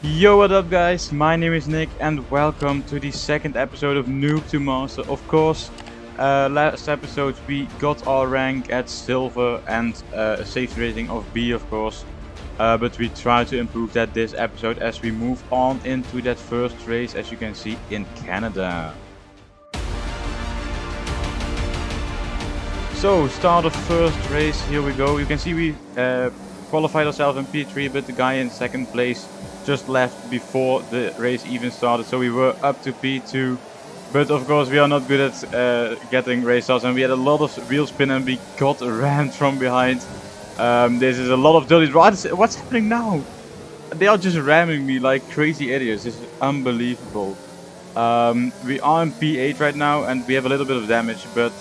Yo, what up guys, my name is Nick and welcome to the second episode of Noob To Master. Of course, last episode we got our rank at Silver and a safety rating of B of course. But we try to improve that this episode as we move on into that first race, as you can see, in Canada. So, start of first race, here we go. You can see we qualified ourselves in P3, but the guy in second place just left before the race even started, so we were up to P2. But of course we are not good at getting race starts, and we had a lot of wheel spin and we got rammed from behind. This is a lot of dirty drivers. What's happening now? They are just ramming me like crazy idiots. This is unbelievable. We are in P8 right now and we have a little bit of damage, but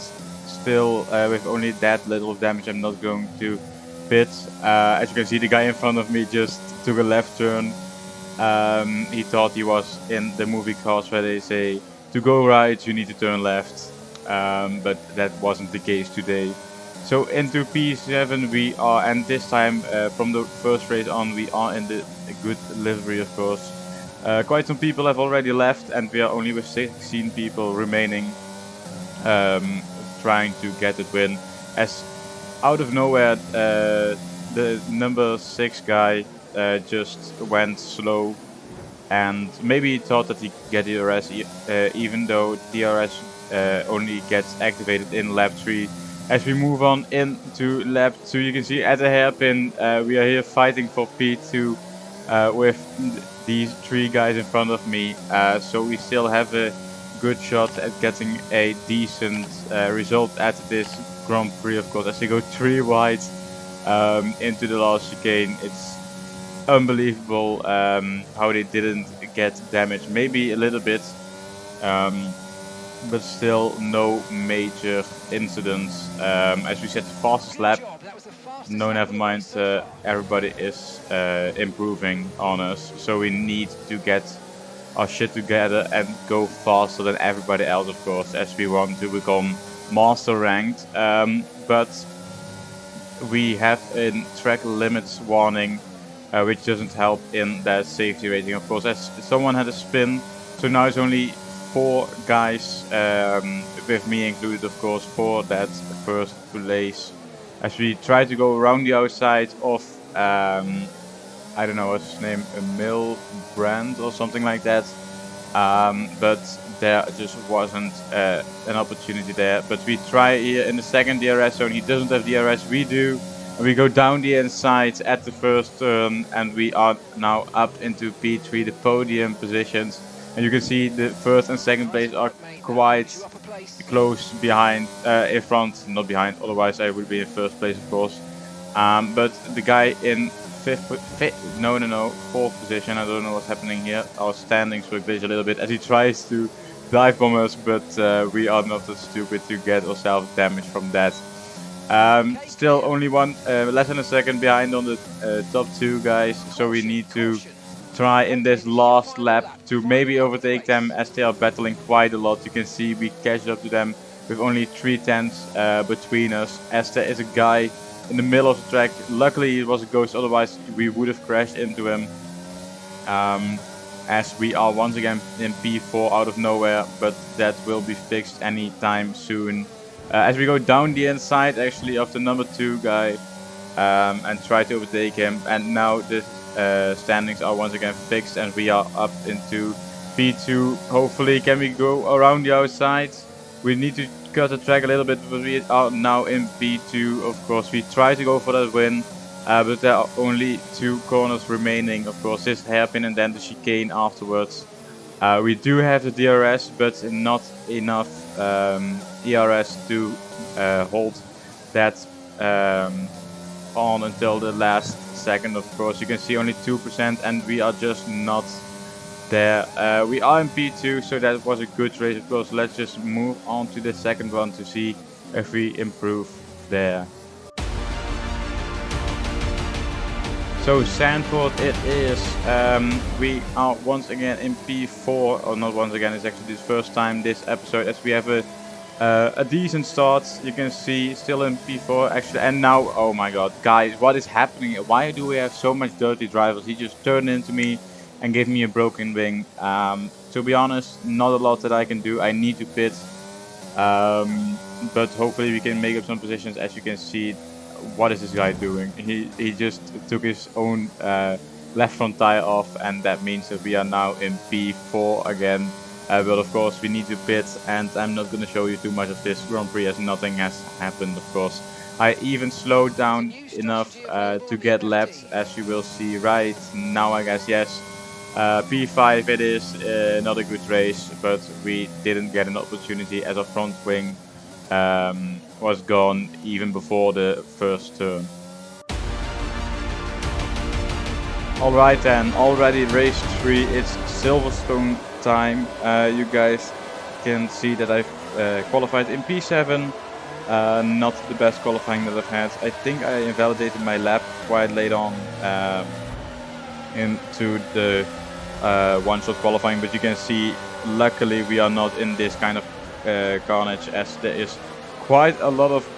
still with only that little of damage I'm not going to pit. As you can see, the guy in front of me just took a left turn. He thought he was in the movie Cars where they say to go right you need to turn left, but that wasn't the case today. So into P7 we are, and this time from the first race on we are in the good livery of course. Quite some people have already left and we are only with 16 people remaining, trying to get it win. As out of nowhere the number 6 guy just went slow, and maybe he thought that he could get DRS, even though DRS only gets activated in lap 3. As we move on into lap 2, you can see at a hairpin we are here fighting for P2 with these 3 guys in front of me, so we still have a good shot at getting a decent result at this Grand Prix of course. As we go 3 wide into the last chicane, it's unbelievable how they didn't get damaged. Maybe a little bit, but still no major incidents. As we said, fastest lap. No, never mind. Everybody is improving on us, so we need to get our shit together and go faster than everybody else, of course, as we want to become master ranked. But we have a track limits warning, which doesn't help in that safety rating, of course, as someone had a spin. So now it's only 4 guys, with me included, of course, for that first place. As we try to go around the outside of, I don't know what's his name, Emil Brand or something like that. But there just wasn't an opportunity there. But we try here in the second DRS zone. He doesn't have DRS, we do. And we go down the inside at the first turn, and we are now up into P3, the podium positions. And you can see the first and second place are quite close behind, in front, not behind, otherwise I would be in first place of course. But the guy in fourth position, I don't know what's happening here. Our standings were glitched a little bit as he tries to dive bomb us, but we are not that stupid to get ourselves damaged from that. Still only less than a second behind on the top 2 guys, so we need to try in this last lap to maybe overtake them as they are battling quite a lot. You can see we catch up to them with only 3 tenths between us, as there is a guy in the middle of the track. Luckily it was a ghost, otherwise we would have crashed into him. As we are once again in P4 out of nowhere, but that will be fixed anytime soon. As we go down the inside actually of the number 2 guy, and try to overtake him, and now the standings are once again fixed and we are up into P2. Hopefully can we go around the outside? We need to cut the track a little bit, but we are now in P2 of course. We try to go for that win, but there are only 2 corners remaining, of course, this hairpin and then the chicane afterwards. We do have the DRS, but not enough ERS to hold that on until the last second, of course. You can see only 2% and we are just not there. We are in P2, so that was a good race, of course. Let's just move on to the second one to see if we improve there. So Sandford it is. We are once again in P4, or not once again, it's actually the first time this episode, as we have a decent start. You can see still in P4 actually, and now, oh my god, guys, what is happening? Why do we have so much dirty drivers? He just turned into me, and gave me a broken wing. To be honest, not a lot that I can do. I need to pit, but hopefully we can make up some positions. As you can see, what is this guy doing? He just took his own left front tire off, and that means that we are now in P4 again. But of course we need to pit, and I'm not going to show you too much of this Grand Prix as nothing has happened, of course. I even slowed down enough to get lapped, as you will see right now, I guess. Yes, P5 it is, not a good race, but we didn't get an opportunity as our front wing was gone even before the first turn. Alright then, already race 3, it's Silverstone time. You guys can see that I've qualified in P7. Not the best qualifying that I've had. I think I invalidated my lap quite late on into the one-shot qualifying, but you can see luckily we are not in this kind of carnage, as there is quite a lot of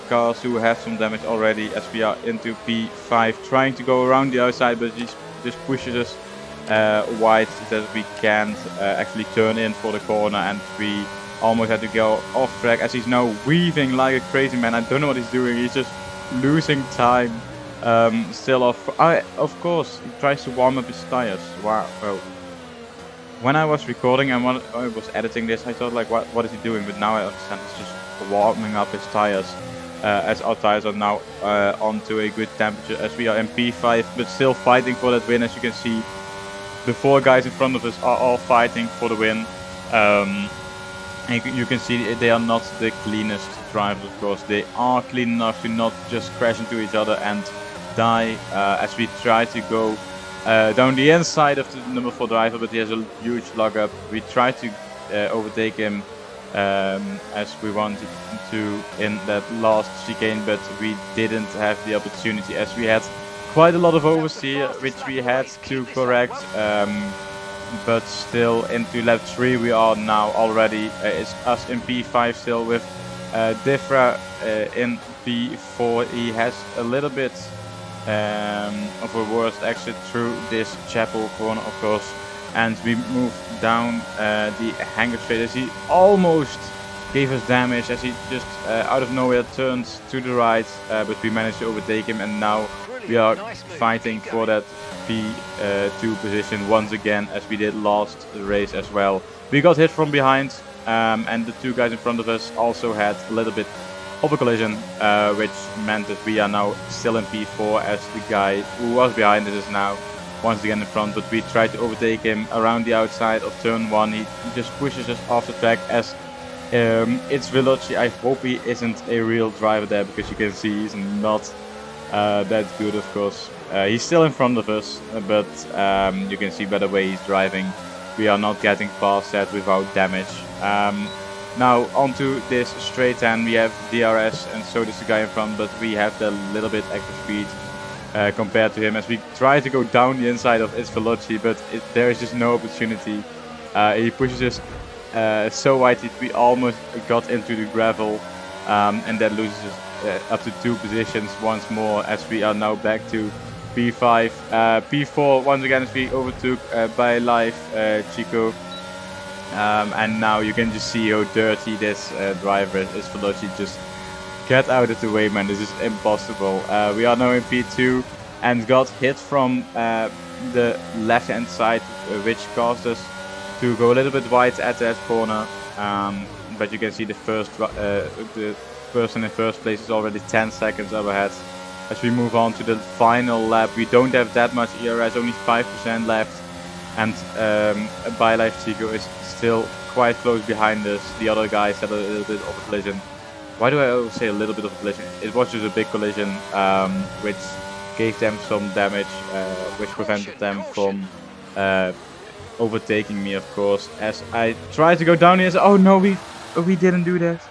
cars who have some damage already, as we are into P5 trying to go around the outside, but he just pushes us wide that we can't actually turn in for the corner, and we almost had to go off track as he's now weaving like a crazy man. I don't know what he's doing. He's just losing time. Still off. Of course, he tries to warm up his tires. Wow. Well, when I was recording and when I was editing this, I thought like, what is he doing? But now I understand it's just warming up his tires. As our tires are now onto a good temperature, as we are in P5, but still fighting for that win. As you can see, the 4 guys in front of us are all fighting for the win. And you can see they are not the cleanest drivers, of course. They are clean enough to not just crash into each other and die, as we try to go down the inside of the number 4 driver, but he has a huge log up. We try to overtake him as we wanted to in that last chicane, but we didn't have the opportunity, as we had quite a lot of oversteer which we had to correct. But still into lap 3 we are now already. It's us in P5 still with Diffra in P4. He has a little bit of a worst exit through this chapel corner, of course, and we move down the hangar straight, as he almost gave us damage, as he just out of nowhere turns to the right, but we managed to overtake him, and now we are fighting for that P2 position once again, as we did last race as well. We got hit from behind, and the 2 guys in front of us also had a little bit of a collision, which meant that we are now still in P4, as the guy who was behind us is now once again in front. But we tried to overtake him around the outside of turn 1. He just pushes us off the track, as it's Veloci. I hope he isn't a real driver there, because you can see he's not that good, of course. He's still in front of us, but you can see by the way he's driving, we are not getting past that without damage. Now onto this straight end, we have DRS, and so does the guy in front, but we have the little bit extra speed compared to him, as we try to go down the inside of It's Veloci, but there is just no opportunity. He pushes us so wide that we almost got into the gravel, and that loses us up to 2 positions once more, as we are now back to P5. P4 once again, as we overtook by live Chico, and now you can just see how dirty this driver is. Veloci, just get out of the way, man, this is impossible. We are now in P2 and got hit from the left hand side, which caused us to go a little bit wide at that corner, but you can see the person in first place is already 10 seconds up ahead. As we move on to the final lap, we don't have that much ERS, only 5% left, and BioLife Chico is still quite close behind us. The other guys had a little bit of a collision. Why do I always say a little bit of a collision? It was just a big collision, which gave them some damage, which prevented them from overtaking me, of course. As I tried to go down here, oh no, we didn't do that.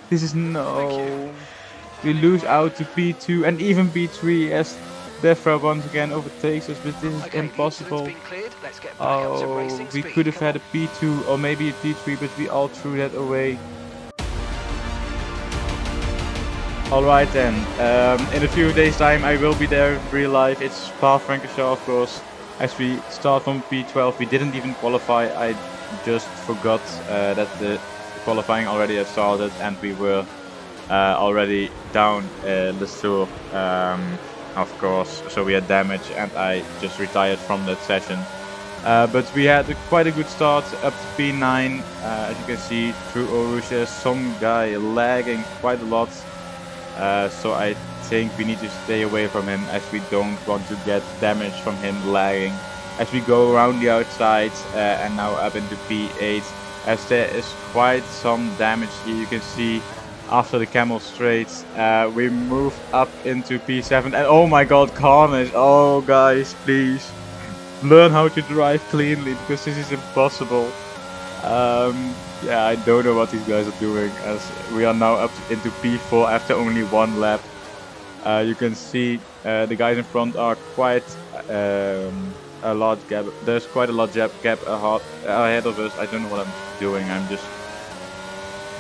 This is no. We lose out to P2 and even P3, as Defra once again overtakes us, but this is impossible. Oh, we could have had a P2 or maybe a P3, but we all threw that away. Alright then, in a few days time I will be there in real life. It's Spa-Francorchamps, of course, as we start from P12. We didn't even qualify. I just forgot that the qualifying already had started, and we were already down Le Tour, of course, so we had damage, and I just retired from that session. But we had quite a good start up to P9, as you can see through Oruche. Some guy lagging quite a lot, so I think we need to stay away from him, as we don't want to get damage from him lagging. As we go around the outside and now up into P8, as there is quite some damage here. You can see after the Camel Straight, we move up into P7, and oh my god, carnage! Oh guys, please learn how to drive cleanly, because this is impossible. Yeah, I don't know what these guys are doing, as we are now up into P4 after only one lap. You can see the guys in front are quite a large gap. There's quite a large gap ahead of us. I don't know what I'm doing. I'm just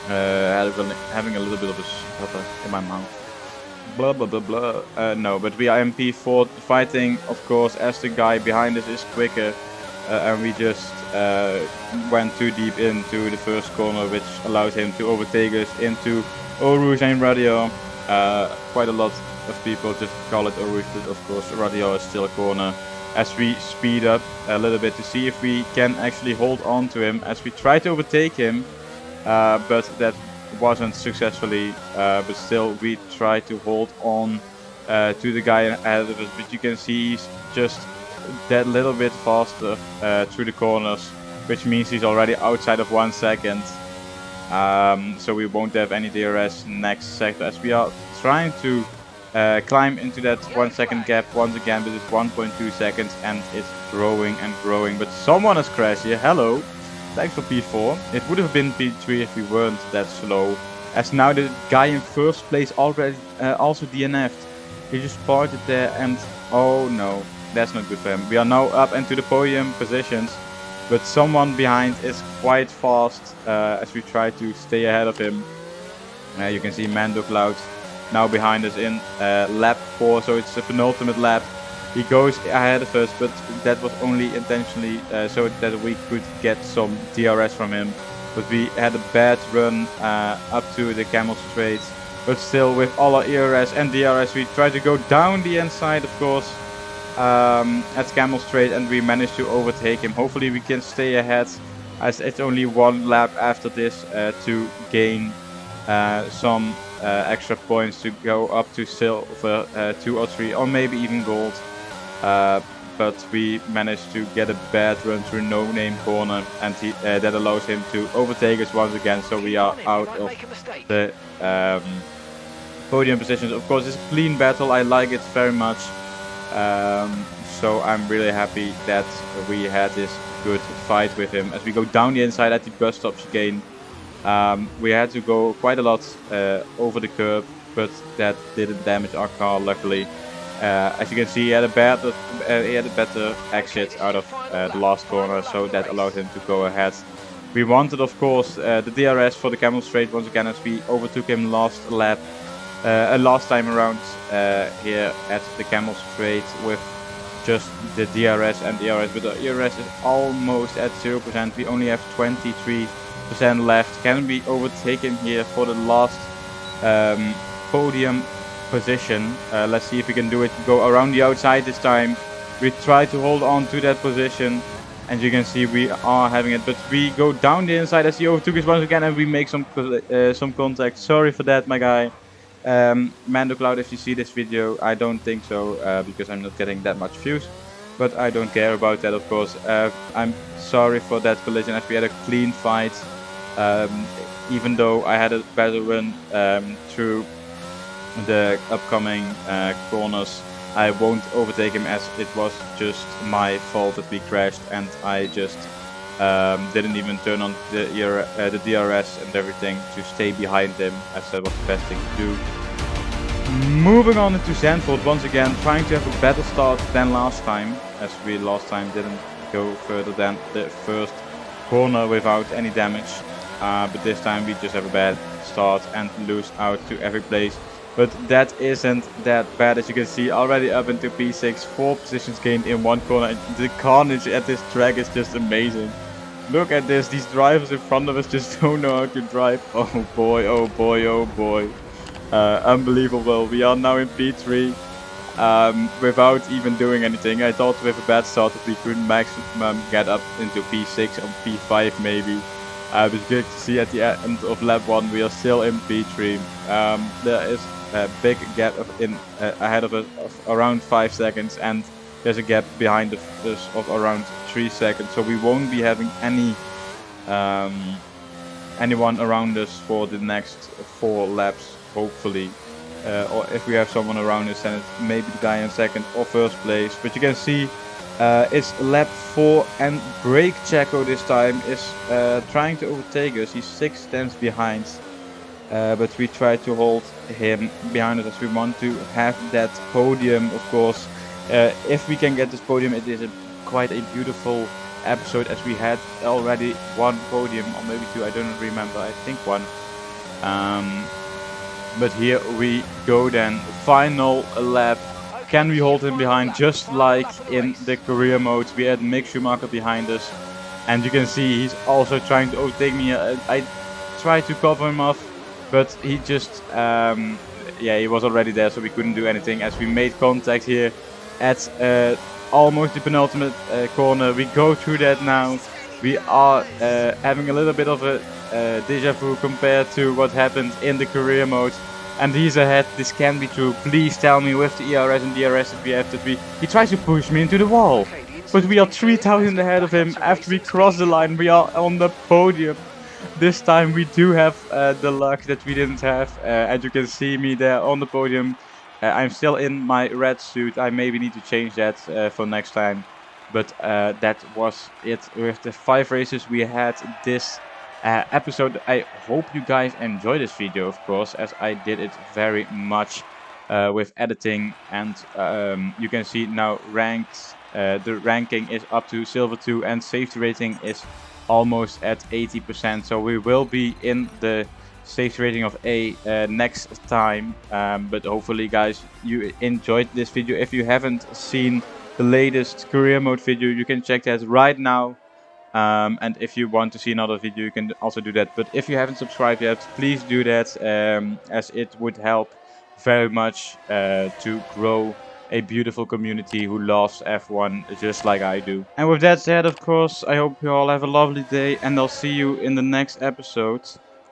having a little bit of a stutter in my mouth. Blah blah blah blah. No, but we are in P4 fighting, of course, as the guy behind us is quicker, and we just went too deep into the first corner, which allowed him to overtake us into Eau Rouge and Radio. Quite a lot of people just call it Eau Rouge, but of course Radio is still a corner. As we speed up a little bit to see if we can actually hold on to him, as we try to overtake him, but that wasn't successfully, but still we try to hold on to the guy ahead of us. But you can see he's just that little bit faster through the corners, which means he's already outside of 1 second. So we won't have any DRS next sector, as we are trying to climb into that 1 second gap once again, but it's 1.2 seconds and it's growing and growing. But someone has crashed here. Hello. Thanks for P4. It would have been P3 if we weren't that slow, as now the guy in first place already also DNF'd. He just parked it there, and oh no, that's not good for him. We are now up into the podium positions, but someone behind is quite fast as we try to stay ahead of him. You can see Mando Cloud now behind us in lap 4, so it's the penultimate lap. He goes ahead of us, but that was only intentionally so that we could get some DRS from him. But we had a bad run up to the Camel Straight. But still, with all our ERS and DRS, we tried to go down the inside, of course, at Camel Straight, and we managed to overtake him. Hopefully we can stay ahead, as it's only one lap after this to gain some extra points to go up to silver 2 or 3, or maybe even gold. But we managed to get a bad run through No Name corner, and that allows him to overtake us once again. So we are out of the podium positions. Of course, it's a clean battle. I like it very much. So I'm really happy that we had this good fight with him. As we go down the inside at the bus stop chicane, we had to go quite a lot over the curb, but that didn't damage our car, luckily. As you can see, he had a better exit out of the last corner, so that allowed him to go ahead. We wanted, of course, the DRS for the Camel Straight once again, as we overtook him last time around here at the Camel Straight with just the DRS and ERS, but the ERS is almost at 0%. We only have 23% left. Can we overtake him here for the last podium position? Let's see if we can do it. Go around the outside this time. We try to hold on to that position, and you can see we are having it, but we go down the inside as he overtook us once again, and we make some contact. Sorry for that, my guy. Mando Cloud, if you see this video, I don't think so, because I'm not getting that much views, but I don't care about that, of course. I'm sorry for that collision, as we had a clean fight, even though I had a better run through the upcoming corners. I won't overtake him, as it was just my fault that we crashed, and I just didn't even turn on the DRS and everything to stay behind him, as that was the best thing to do. Moving on into Zandvoort once again, trying to have a better start than last time, as we last time didn't go further than the first corner without any damage. But this time we just have a bad start and lose out to every place. But that isn't that bad, as you can see, already up into P6, 4 positions gained in one corner. The carnage at this track is just amazing. Look at this, these drivers in front of us just don't know how to drive. Oh boy, oh boy, oh boy. Unbelievable. We are now in P3 without even doing anything. I thought with a bad start that we could maximum get up into P6 or P5 maybe. But good to see at the end of lap 1 we are still in P3. There is a big gap ahead of us of around 5 seconds, and there's a gap behind us of around 3 seconds. So we won't be having um, anyone around us for the next 4 laps, hopefully. Or if we have someone around us, then it's maybe the guy in second or first place. But you can see it's lap 4, and Brake Checo this time is trying to overtake us. He's 6 tenths behind. But we try to hold him behind us as we want to have that podium, of course. If we can get this podium, it is quite a beautiful episode, as we had already 1 podium, or maybe 2, I don't remember, I think 1. But here we go then, final lap. Can we hold him behind, just like in the career mode? We had Mick Schumacher behind us, and you can see he's also trying to overtake me. I tried to cover him off, but he just, yeah, he was already there, so we couldn't do anything, as we made contact here at almost the penultimate corner. We go through that now. We are having a little bit of a deja vu compared to what happened in the career mode. And he's ahead. This can be true. Please tell me with the ERS and DRS that we have that he tries to push me into the wall. But we are 3,000 ahead of him. After we cross the line, we are on the podium. This time we do have the luck that we didn't have. And you can see me there on the podium. I'm still in my red suit. I maybe need to change that for next time. But that was it with the 5 races we had this episode. I hope you guys enjoyed this video, of course, as I did it very much with editing. And you can see now the ranking is up to Silver 2, and safety rating is almost at 80%. So we will be in the safety rating of A next time. But hopefully, guys, you enjoyed this video. If you haven't seen the latest career mode video, you can check that right now. And if you want to see another video, you can also do that. But if you haven't subscribed yet, please do that, as it would help very much to grow a beautiful community who loves F1 just like I do. And with that said, of course, I hope you all have a lovely day, and I'll see you in the next episode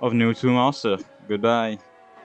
of Noob To Master. Goodbye.